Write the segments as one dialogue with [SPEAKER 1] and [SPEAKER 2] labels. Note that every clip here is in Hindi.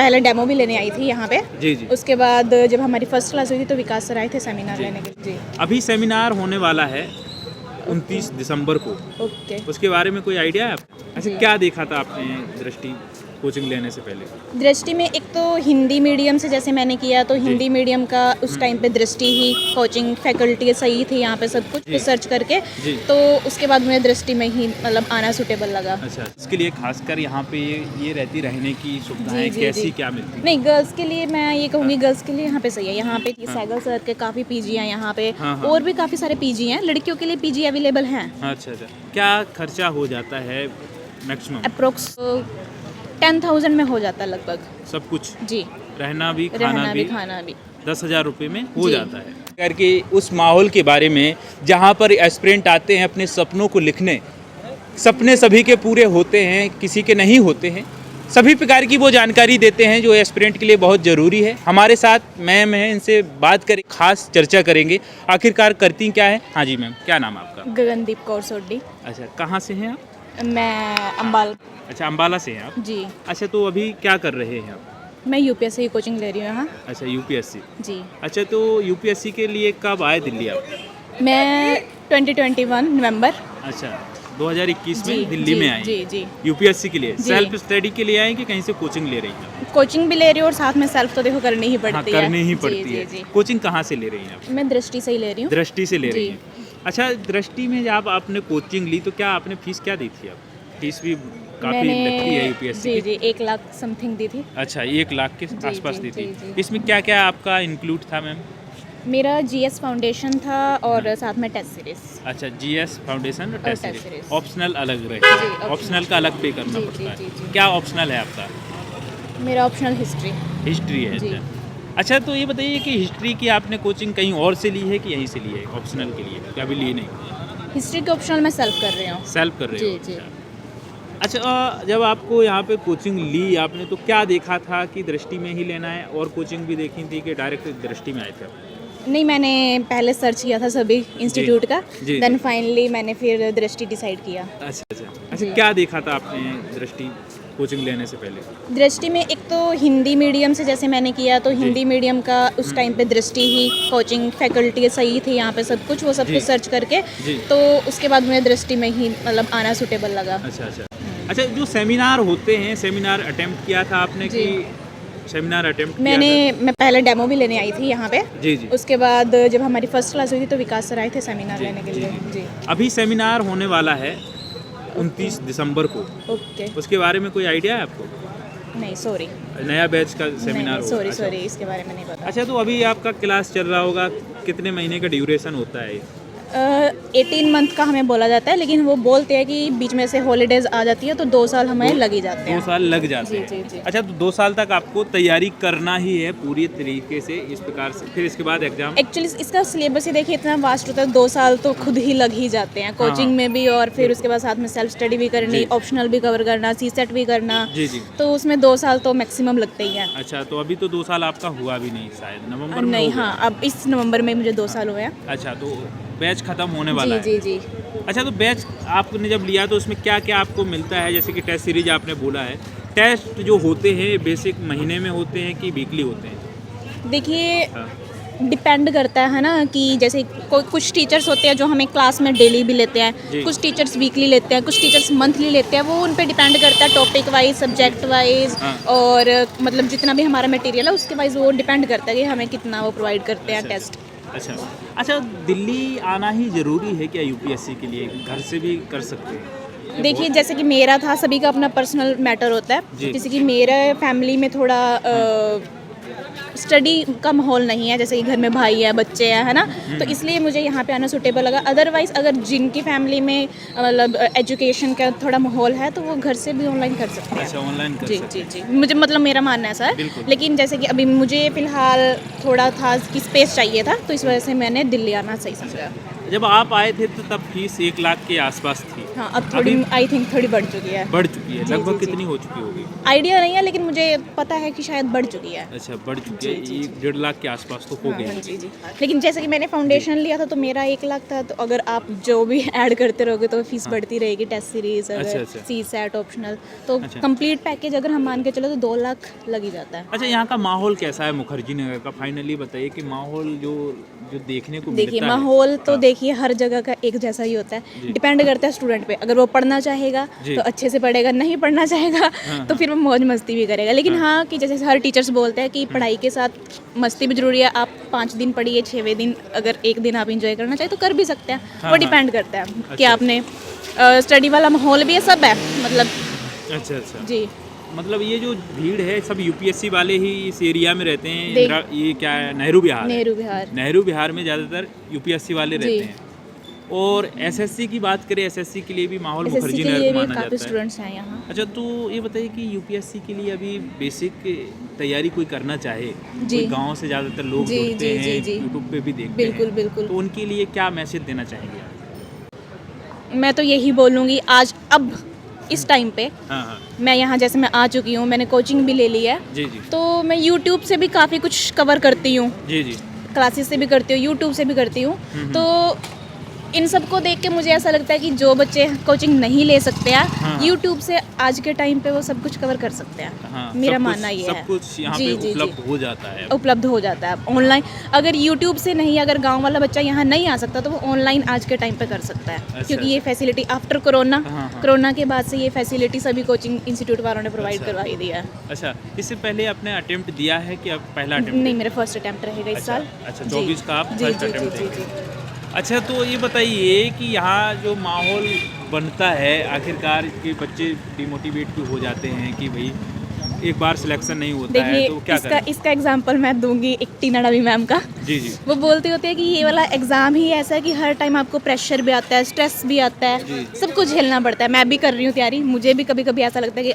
[SPEAKER 1] पहले डेमो भी लेने आई थी यहाँ पे।
[SPEAKER 2] जी जी।
[SPEAKER 1] उसके बाद जब हमारी फर्स्ट क्लास हुई थी तो विकास सर आए थे सेमिनार लेने के लिए। जी
[SPEAKER 2] अभी सेमिनार होने वाला है 29 दिसंबर को,
[SPEAKER 1] ओके।
[SPEAKER 2] उसके बारे में कोई आइडिया है आपको? अच्छा,
[SPEAKER 1] जी।
[SPEAKER 2] क्या देखा था आपने दृष्टि कोचिंग लेने से पहले?
[SPEAKER 1] दृष्टि में एक तो हिंदी मीडियम से जैसे मैंने किया तो
[SPEAKER 2] जी।
[SPEAKER 1] हिंदी मीडियम का उस टाइम पे दृष्टि ही कोचिंग फैकल्टी सही थी यहाँ पे सब कुछ
[SPEAKER 2] जी।
[SPEAKER 1] रिसर्च करके।
[SPEAKER 2] जी।
[SPEAKER 1] तो उसके बाद मुझे दृष्टि में ही मतलब आना सूटेबल लगा।
[SPEAKER 2] अच्छा, इसके लिए खासकर यहाँ पे ये रहती रहने की सुविधाएं
[SPEAKER 1] जी, जी,
[SPEAKER 2] कैसी
[SPEAKER 1] जी।
[SPEAKER 2] क्या मिलती हैं?
[SPEAKER 1] नहीं, गर्ल्स के लिए मैं ये कहूँगी गर्ल्स के लिए यहाँ पे सही है। यहाँ पे
[SPEAKER 2] हाँ।
[SPEAKER 1] सैगल सर के काफ़ी पीजी हैं यहाँ पे।
[SPEAKER 2] हाँ, हाँ।
[SPEAKER 1] और भी काफ़ी सारे पीजी हैं। लड़कियों के लिए पीजी अवेलेबल हैं।
[SPEAKER 2] अच्छा अच्छा, क्या खर्चा हो जाता है मैक्सिमम?
[SPEAKER 1] अप्रोक्स 10,000 में हो जाता है लगभग।
[SPEAKER 2] सब कुछ,
[SPEAKER 1] जी,
[SPEAKER 2] रहना भी
[SPEAKER 1] रहना भी खाना भी।
[SPEAKER 2] 10,000 रुपये में हो
[SPEAKER 1] जी।
[SPEAKER 2] जाता है। करके उस माहौल के बारे में जहाँ पर एस्पिरेंट आते हैं अपने सपनों को लिखने, सपने सभी के पूरे होते हैं, किसी के नहीं होते हैं, सभी प्रकार की वो जानकारी देते हैं जो एस्पिरेंट के लिए बहुत ज़रूरी है। हमारे साथ मैम हैं, इनसे बात करें, खास चर्चा करेंगे आखिरकार करती क्या है। हाँ जी मैम, क्या नाम है आपका?
[SPEAKER 1] गगनदीप कौर सोड्डी।
[SPEAKER 2] अच्छा, कहाँ से हैं आप?
[SPEAKER 1] मैं अम्बाल।
[SPEAKER 2] अच्छा, अम्बाला से हैं आप?
[SPEAKER 1] जी,
[SPEAKER 2] अच्छा, तो अभी क्या कर रहे हैं आप?
[SPEAKER 1] मैं यूपीएससी की कोचिंग ले रही हूँ यहाँ।
[SPEAKER 2] अच्छा, यूपीएससी।
[SPEAKER 1] जी,
[SPEAKER 2] अच्छा, तो यूपीएससी के लिए कब आए दिल्ली आप?
[SPEAKER 1] मैं 2021 नवंबर।
[SPEAKER 2] अच्छा, 2021
[SPEAKER 1] जी,
[SPEAKER 2] में दिल्ली
[SPEAKER 1] जी,
[SPEAKER 2] में आई
[SPEAKER 1] जी, जी।
[SPEAKER 2] यूपीएससी के लिए।
[SPEAKER 1] जी।
[SPEAKER 2] सेल्फ स्टडी के लिए आए कि कहीं से कोचिंग ले रही हैं?
[SPEAKER 1] कोचिंग भी ले रही हूँ और साथ में सेल्फ तो देखो करनी ही
[SPEAKER 2] हाँ,
[SPEAKER 1] पड़ती है।
[SPEAKER 2] करनी ही
[SPEAKER 1] जी,
[SPEAKER 2] पड़ती
[SPEAKER 1] जी,
[SPEAKER 2] है।
[SPEAKER 1] जी।
[SPEAKER 2] कोचिंग कहाँ से ले रही हैं आप?
[SPEAKER 1] मैं दृष्टि से ही ले रही हूँ।
[SPEAKER 2] दृष्टि से ले रही
[SPEAKER 1] जी।
[SPEAKER 2] हैं। अच्छा, दृष्टि में जब आपने कोचिंग ली तो क्या आपने फीस क्या दी थी आप? फीस भी काफ़ी लगती है यूपीएससी
[SPEAKER 1] जी
[SPEAKER 2] की।
[SPEAKER 1] जी 1 लाख समथिंग दी थी।
[SPEAKER 2] अच्छा, 1 लाख के
[SPEAKER 1] जी,
[SPEAKER 2] आसपास
[SPEAKER 1] जी,
[SPEAKER 2] दी थी।
[SPEAKER 1] जी, जी।
[SPEAKER 2] इसमें क्या क्या आपका इंक्लूड था मैम?
[SPEAKER 1] मेरा जीएस फाउंडेशन था और साथ में टेस्ट सीरीज।
[SPEAKER 2] अच्छा, जीएस फाउंडेशन और test
[SPEAKER 1] test
[SPEAKER 2] series.
[SPEAKER 1] Series.
[SPEAKER 2] Optional अलग रहता
[SPEAKER 1] जी,
[SPEAKER 2] है,
[SPEAKER 1] ऑप्शनल।
[SPEAKER 2] ऑप्शनल का अलग पे करना
[SPEAKER 1] जी,
[SPEAKER 2] पड़ता
[SPEAKER 1] जी,
[SPEAKER 2] है।
[SPEAKER 1] जी, जी।
[SPEAKER 2] क्या ऑप्शनल है आपका?
[SPEAKER 1] मेरा ऑप्शनल हिस्ट्री।
[SPEAKER 2] हिस्ट्री है।
[SPEAKER 1] जी।
[SPEAKER 2] अच्छा, तो ये बताइए कि हिस्ट्री की आपने कोचिंग कहीं और से ली है कि यहीं से ली है ऑप्शनल के लिए? क्या अभी ली नहीं?
[SPEAKER 1] हिस्ट्री के ऑप्शनल मैं सेल्फ कर रही हूँ।
[SPEAKER 2] सेल्फ कर रहे हो?
[SPEAKER 1] जी, जी।
[SPEAKER 2] अच्छा, जब आपको यहाँ पे कोचिंग ली आपने तो क्या देखा था कि दृष्टि में ही लेना है, और कोचिंग भी देखी थी कि डायरेक्ट दृष्टि में आए थे आप?
[SPEAKER 1] नहीं, मैंने पहले सर्च किया था सभी इंस्टीट्यूट का।
[SPEAKER 2] जी,
[SPEAKER 1] देन
[SPEAKER 2] जी।
[SPEAKER 1] फाइनली मैंने फिर दृष्टि डिसाइड किया।
[SPEAKER 2] अच्छा अच्छा। अच्छा,
[SPEAKER 1] जी।
[SPEAKER 2] क्या देखा था आपने दृष्टि कोचिंग लेने से पहले?
[SPEAKER 1] दृष्टि में एक तो हिंदी मीडियम से जैसे मैंने किया तो
[SPEAKER 2] जी।
[SPEAKER 1] हिंदी मीडियम का उस टाइम पे दृष्टि ही कोचिंग फैकल्टी सही थी यहाँ पे सब कुछ वो सब
[SPEAKER 2] जी।
[SPEAKER 1] कुछ सर्च करके।
[SPEAKER 2] जी।
[SPEAKER 1] तो उसके बाद मुझे दृष्टि में ही मतलब आना सूटेबल लगा।
[SPEAKER 2] अच्छा अच्छा। अच्छा, जो सेमिनार होते हैं, सेमिनार अटेम्प्ट किया था आपने
[SPEAKER 1] जी।
[SPEAKER 2] कि सेमिनार अटेम्प्ट किया
[SPEAKER 1] मैं पहले डेमो भी लेने आई थी यहाँ पे।
[SPEAKER 2] था? जी जी।
[SPEAKER 1] उसके बाद जब हमारी फर्स्ट क्लास हुई थी तो विकास सर आए थे सेमिनार
[SPEAKER 2] जी,
[SPEAKER 1] लेने के
[SPEAKER 2] जी,
[SPEAKER 1] लिए।
[SPEAKER 2] जी।
[SPEAKER 1] जी
[SPEAKER 2] अभी सेमिनार होने वाला है 29 दिसंबर को,
[SPEAKER 1] ओके।
[SPEAKER 2] उसके बारे में कोई आइडिया है आपको?
[SPEAKER 1] नहीं सॉरी,
[SPEAKER 2] नया बैच का सेमिनार होगा।
[SPEAKER 1] सॉरी
[SPEAKER 2] अच्छा।
[SPEAKER 1] सॉरी इसके बारे में नहीं पता।
[SPEAKER 2] अच्छा, तो अभी आपका क्लास चल रहा होगा, कितने महीने का ड्यूरेशन होता है?
[SPEAKER 1] 18 मंथ का हमें बोला जाता है लेकिन वो बोलते हैं कि बीच में से हॉलीडेज आ जाती है तो 2 साल हमें लग ही जाते
[SPEAKER 2] 2
[SPEAKER 1] हैं।
[SPEAKER 2] साल लग जाते
[SPEAKER 1] जी,
[SPEAKER 2] हैं।
[SPEAKER 1] जी, जी।
[SPEAKER 2] अच्छा, तो 2 साल तक आपको तैयारी करना ही है पूरी तरीके से इस प्रकार से, फिर इसके बाद एग्जाम?
[SPEAKER 1] एक्चुअली इसका सिलेबस ही देखिए इतना वास्ट होता है, 2 साल तो खुद ही लग ही जाते हैं कोचिंग में भी और फिर उसके बाद साथ में सेल्फ स्टडी भी करनी,
[SPEAKER 2] जी।
[SPEAKER 1] ऑप्शनल भी कवर करना, सीसेट भी करना।
[SPEAKER 2] जी जी।
[SPEAKER 1] तो उसमें 2 साल तो मैक्सिमम लगते ही हैं।
[SPEAKER 2] अच्छा, तो अभी तो 2 साल आपका हुआ भी नहीं शायद, नवंबर में
[SPEAKER 1] नहीं,
[SPEAKER 2] हो गया।
[SPEAKER 1] हाँ, अब इस नवंबर में मुझे 2 साल हुए हैं।
[SPEAKER 2] अच्छा, तो बैच खत्म होने वाला
[SPEAKER 1] जी
[SPEAKER 2] है।
[SPEAKER 1] जी जी।
[SPEAKER 2] अच्छा, तो बैच आपने जब लिया तो उसमें क्या क्या आपको मिलता है? जैसे कि टेस्ट सीरीज आपने बोला है, टेस्ट जो होते हैं बेसिक महीने में होते हैं कि वीकली होते हैं?
[SPEAKER 1] देखिए
[SPEAKER 2] हाँ।
[SPEAKER 1] डिपेंड करता है ना कि जैसे कुछ टीचर्स होते हैं जो हमें क्लास में डेली भी लेते हैं,
[SPEAKER 2] जी।
[SPEAKER 1] कुछ टीचर्स वीकली लेते हैं, कुछ टीचर्स मंथली लेते हैं। वो उन पे डिपेंड करता है टॉपिक वाइज, सब्जेक्ट वाइज
[SPEAKER 2] हाँ।
[SPEAKER 1] और मतलब जितना भी हमारा मटेरियल है उसके वाइज वो डिपेंड करता है कि हमें कितना वो प्रोवाइड करते हैं
[SPEAKER 2] अच्छा,
[SPEAKER 1] टेस्ट।
[SPEAKER 2] अच्छा अच्छा, दिल्ली आना ही ज़रूरी है क्या यूपीएससी के लिए? घर से भी कर सकते हैं?
[SPEAKER 1] देखिए जैसे कि मेरा था, सभी का अपना पर्सनल मैटर होता
[SPEAKER 2] जी।
[SPEAKER 1] है। जैसे कि मेरे फैमिली में थोड़ा स्टडी का माहौल नहीं है, जैसे कि घर में भाई है, बच्चे हैं, है ना, तो इसलिए मुझे यहाँ पे आना सूटेबल लगा। अदरवाइज़ अगर जिनकी फैमिली में मतलब एजुकेशन का थोड़ा माहौल है तो वो घर से भी ऑनलाइन कर सकते हैं।
[SPEAKER 2] अच्छा, ऑनलाइन कर
[SPEAKER 1] जी
[SPEAKER 2] सकते
[SPEAKER 1] जी
[SPEAKER 2] हैं।
[SPEAKER 1] जी, मुझे मतलब मेरा मानना है सर।
[SPEAKER 2] बिल्कुल।
[SPEAKER 1] लेकिन जैसे कि अभी मुझे फ़िलहाल थोड़ा था कि स्पेस चाहिए था तो इस वजह से मैंने दिल्ली आना सही समझा।
[SPEAKER 2] जब आप आए थे तो तब फीस 1 लाख के आसपास थी।
[SPEAKER 1] हाँ, अब थोड़ी आई थिंक थोड़ी बढ़ चुकी है।
[SPEAKER 2] बढ़ चुकी है,
[SPEAKER 1] जी,
[SPEAKER 2] लगभग
[SPEAKER 1] जी, जी।
[SPEAKER 2] कितनी हो चुकी होगी?
[SPEAKER 1] आइडिया नहीं है, लेकिन मुझे पता है कि शायद बढ़ चुकी है।
[SPEAKER 2] अच्छा, बढ़ चुकी है,
[SPEAKER 1] जी, जी,
[SPEAKER 2] 1 लाख के आसपास तो हो
[SPEAKER 1] हाँ,
[SPEAKER 2] गई
[SPEAKER 1] हाँ,
[SPEAKER 2] होगी।
[SPEAKER 1] जी जी। लेकिन जैसे कि मैंने फाउंडेशन लिया था तो मेरा 1 लाख था, तो अगर आप जो भी ऐड करते रहोगे तो फीस
[SPEAKER 2] हाँ।
[SPEAKER 1] बढ़ती रहेगी। टेस्ट सीरीज,
[SPEAKER 2] अच्छा,
[SPEAKER 1] अगर
[SPEAKER 2] अच्छा।
[SPEAKER 1] सी सेट ऑप्शनल, तो
[SPEAKER 2] अच्छा।
[SPEAKER 1] कंप्लीट पैकेज अगर हम मान के चलो तो 2 लाख लग ही जाता है।
[SPEAKER 2] अच्छा, यहाँ का माहौल कैसा है मुखर्जी नगर का? फाइनली बताइए कि माहौल जो जो देखने को
[SPEAKER 1] देखिए,
[SPEAKER 2] मिलता है।
[SPEAKER 1] माहौल तो
[SPEAKER 2] हाँ,
[SPEAKER 1] देखिए हर जगह का एक जैसा ही होता
[SPEAKER 2] जी।
[SPEAKER 1] है। डिपेंड करता है स्टूडेंट पे, अगर वो पढ़ना चाहेगा
[SPEAKER 2] जी।
[SPEAKER 1] तो अच्छे से पढ़ेगा, नहीं पढ़ना चाहेगा
[SPEAKER 2] हाँ,
[SPEAKER 1] तो
[SPEAKER 2] हाँ।
[SPEAKER 1] फिर वो मौज मस्ती भी करेगा। लेकिन
[SPEAKER 2] हाँ।
[SPEAKER 1] हाँ, कि जैसे हर टीचर्स बोलते हैं कि पढ़ाई के साथ मस्ती भी ज़रूरी है। आप 5 दिन पढ़िए, 6वें दिन अगर एक दिन आप इंजॉय करना चाहें तो कर भी सकते हैं।
[SPEAKER 2] हाँ,
[SPEAKER 1] वो
[SPEAKER 2] हाँ।
[SPEAKER 1] डिपेंड करता है कि
[SPEAKER 2] अच्छा,
[SPEAKER 1] आपने स्टडी वाला माहौल भी है, सब है मतलब।
[SPEAKER 2] अच्छा, अच्छा।
[SPEAKER 1] जी,
[SPEAKER 2] मतलब ये जो भीड़ है सब यूपीएससी वाले ही इस एरिया में रहते हैं।
[SPEAKER 1] देख-
[SPEAKER 2] ये क्या है, नेहरू बिहार है।
[SPEAKER 1] नेहरू बिहार।
[SPEAKER 2] नेहरू बिहार में ज़्यादातर यूपीएससी वाले
[SPEAKER 1] जी।
[SPEAKER 2] रहते हैं। और एसएससी की बात करें, एसएससी के लिए भी माहौल
[SPEAKER 1] एसएससी
[SPEAKER 2] मुखर्जी
[SPEAKER 1] के
[SPEAKER 2] नगर
[SPEAKER 1] लिए
[SPEAKER 2] को
[SPEAKER 1] भी
[SPEAKER 2] माना
[SPEAKER 1] काफ़ी
[SPEAKER 2] जाता है।
[SPEAKER 1] स्टूडेंट्स हैं यहाँ।
[SPEAKER 2] अच्छा, तो ये बताइए कि यूपीएससी के लिए अभी बेसिक तैयारी कोई करना चाहे,
[SPEAKER 1] जी।
[SPEAKER 2] कोई गांव से ज़्यादातर लोग
[SPEAKER 1] जी,
[SPEAKER 2] जुड़ते
[SPEAKER 1] जी,
[SPEAKER 2] हैं,
[SPEAKER 1] जी, जी।
[SPEAKER 2] यूट्यूब पे भी देखते
[SPEAKER 1] बिल्कुल,
[SPEAKER 2] हैं,
[SPEAKER 1] बिल्कुल।
[SPEAKER 2] तो उनके लिए क्या मैसेज देना चाहेंगे आप?
[SPEAKER 1] मैं तो यही बोलूँगी आज अब इस टाइम पे,
[SPEAKER 2] हाँ, हाँ।
[SPEAKER 1] मैं यहाँ जैसे मैं आ चुकी हूँ, मैंने कोचिंग भी ले ली है,
[SPEAKER 2] जी, जी।
[SPEAKER 1] तो मैं यूट्यूब से भी काफ़ी कुछ कवर करती हूँ।
[SPEAKER 2] जी, जी।
[SPEAKER 1] क्लासेस से भी करती हूँ, यूट्यूब से भी करती हूँ।
[SPEAKER 2] हम्म।
[SPEAKER 1] तो इन सबको देख के मुझे ऐसा लगता है कि जो बच्चे कोचिंग नहीं ले सकते हैं,
[SPEAKER 2] हाँ।
[SPEAKER 1] यूट्यूब से आज के टाइम पे वो सब कुछ कवर कर सकते हैं।
[SPEAKER 2] हाँ,
[SPEAKER 1] मेरा
[SPEAKER 2] सब कुछ-
[SPEAKER 1] मानना ये है।
[SPEAKER 2] सब कुछ यहाँ
[SPEAKER 1] जी,
[SPEAKER 2] पे
[SPEAKER 1] जी, जी।
[SPEAKER 2] उपलब्ध हो जाता है।
[SPEAKER 1] उपलब्ध हो जाता है ऑनलाइन। अगर यूट्यूब से नहीं, अगर गांव वाला बच्चा यहाँ नहीं आ सकता तो वो ऑनलाइन आज के टाइम पे कर सकता है।
[SPEAKER 2] अच्छा,
[SPEAKER 1] क्योंकि ये
[SPEAKER 2] अच्छा।
[SPEAKER 1] फैसिलिटी आफ्टर कोरोना,
[SPEAKER 2] हाँ, हाँ।
[SPEAKER 1] कोरोना के बाद से ये फैसिलिटी सभी कोचिंग इंस्टीट्यूट वालों ने प्रोवाइड
[SPEAKER 2] अच्छा।
[SPEAKER 1] करवाई दिया है।
[SPEAKER 2] अच्छा, इससे पहले आपने अटेम्प्ट दिया है कि अब पहला अटेम्प्ट?
[SPEAKER 1] नहीं, मेरा फर्स्ट अटैम्प्ट रहेगा इस
[SPEAKER 2] अच्छा,
[SPEAKER 1] साल।
[SPEAKER 2] अच्छा,
[SPEAKER 1] जी।
[SPEAKER 2] 24 का आप
[SPEAKER 1] जी,
[SPEAKER 2] फर्स्ट
[SPEAKER 1] जी, जी,
[SPEAKER 2] अटेम्प्ट
[SPEAKER 1] जी,
[SPEAKER 2] देंगे।
[SPEAKER 1] जी।
[SPEAKER 2] अच्छा, तो ये बताइए कि यहाँ जो माहौल बनता है, आखिरकार के बच्चे डिमोटिवेट क्यों हो जाते हैं कि भाई एक बार सिलेक्शन नहीं होता है तो
[SPEAKER 1] देखिए,
[SPEAKER 2] क्या
[SPEAKER 1] इसका
[SPEAKER 2] करें?
[SPEAKER 1] इसका एग्जांपल मैं दूंगी एक टीना नवी मैम का।
[SPEAKER 2] जी, जी।
[SPEAKER 1] वो बोलती होती है कि ये वाला एग्ज़ाम ही ऐसा है कि हर टाइम आपको प्रेशर भी आता है, स्ट्रेस भी आता
[SPEAKER 2] जी।
[SPEAKER 1] है, सब कुछ झेलना पड़ता है। मैं भी कर रही हूँ तैयारी, मुझे भी कभी कभी ऐसा लगता है कि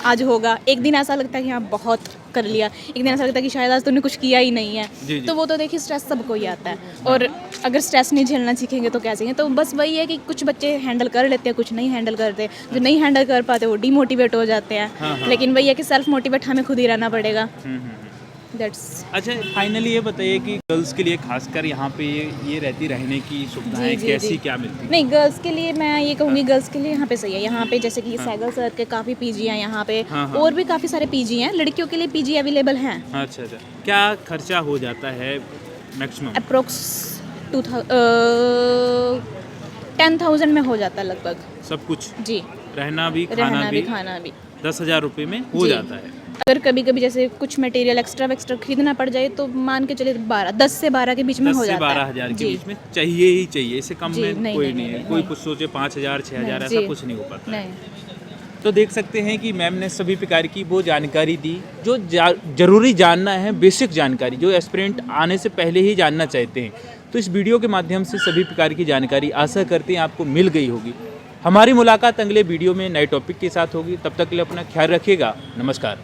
[SPEAKER 1] आज होगा। एक दिन ऐसा लगता है कि हाँ बहुत कर लिया, एक दिन ऐसा लगता है कि शायद आज तूने कुछ किया ही नहीं है।
[SPEAKER 2] जी, जी।
[SPEAKER 1] तो वो तो देखिए स्ट्रेस सबको ही आता है, और अगर स्ट्रेस नहीं झेलना सीखेंगे तो क्या सीखेंगे। तो बस वही है कि कुछ बच्चे हैंडल कर लेते हैं, कुछ नहीं हैंडल करते। जो नहीं हैंडल कर पाते वो डीमोटिवेट हो जाते हैं।
[SPEAKER 2] हाँ, हाँ।
[SPEAKER 1] लेकिन वही है कि सेल्फ मोटिवेट हमें खुद ही रहना पड़ेगा।
[SPEAKER 2] हम्म।
[SPEAKER 1] दैट्स
[SPEAKER 2] अच्छा, फाइनली ये बताइए कि गर्ल्स के लिए खासकर यहाँ पे ये रहती रहने की सुविधाएं
[SPEAKER 1] जी, जी,
[SPEAKER 2] कैसी
[SPEAKER 1] जी।
[SPEAKER 2] क्या मिलती हैं?
[SPEAKER 1] नहीं, गर्ल्स के लिए मैं ये कहूँगी, गर्ल्स के लिए यहाँ पे सही है। यहाँ पे जैसे कि सैगल सर के काफ़ी पीजी हैं यहाँ पे,
[SPEAKER 2] हाँ, हाँ।
[SPEAKER 1] और भी काफ़ी सारे पीजी हैं। लड़कियों के लिए पीजी अवेलेबल हैं।
[SPEAKER 2] अच्छा, अच्छा। क्या खर्चा हो जाता है मैक्सिमम?
[SPEAKER 1] अप्रोक्स 10,000 में हो जाता है लगभग।
[SPEAKER 2] सब कुछ,
[SPEAKER 1] जी,
[SPEAKER 2] रहना भी,
[SPEAKER 1] रहना भी, खाना भी।
[SPEAKER 2] 10,000 रुपये में हो
[SPEAKER 1] जी।
[SPEAKER 2] जाता है।
[SPEAKER 1] अगर कभी कभी जैसे कुछ मटेरियल एक्स्ट्रा खरीदना पड़ जाए तो मान के चलिए 10 से 12 के बीच में
[SPEAKER 2] 10
[SPEAKER 1] हो
[SPEAKER 2] से
[SPEAKER 1] जाता है।
[SPEAKER 2] 12,000 के
[SPEAKER 1] जी।
[SPEAKER 2] बीच में चाहिए ही चाहिए, इससे कम
[SPEAKER 1] जी,
[SPEAKER 2] में
[SPEAKER 1] नहीं,
[SPEAKER 2] कोई
[SPEAKER 1] नहीं,
[SPEAKER 2] नहीं है।
[SPEAKER 1] नहीं,
[SPEAKER 2] कोई
[SPEAKER 1] नहीं।
[SPEAKER 2] कुछ सोचे 5,000 6,000
[SPEAKER 1] नहीं,
[SPEAKER 2] ऐसा
[SPEAKER 1] जी।
[SPEAKER 2] कुछ नहीं हो पाता है।
[SPEAKER 1] नहीं।
[SPEAKER 2] तो देख सकते हैं कि मैम ने सभी प्रकार की वो जानकारी दी जो जरूरी जानना है, बेसिक जानकारी जो एस्पिरेंट आने से पहले ही जानना चाहते हैं। तो इस वीडियो के माध्यम से सभी प्रकार की जानकारी आशा करते हैं आपको मिल गई होगी। हमारी मुलाकात अगले वीडियो में नए टॉपिक के साथ होगी। तब तक के लिए अपना ख्याल रखिएगा। नमस्कार।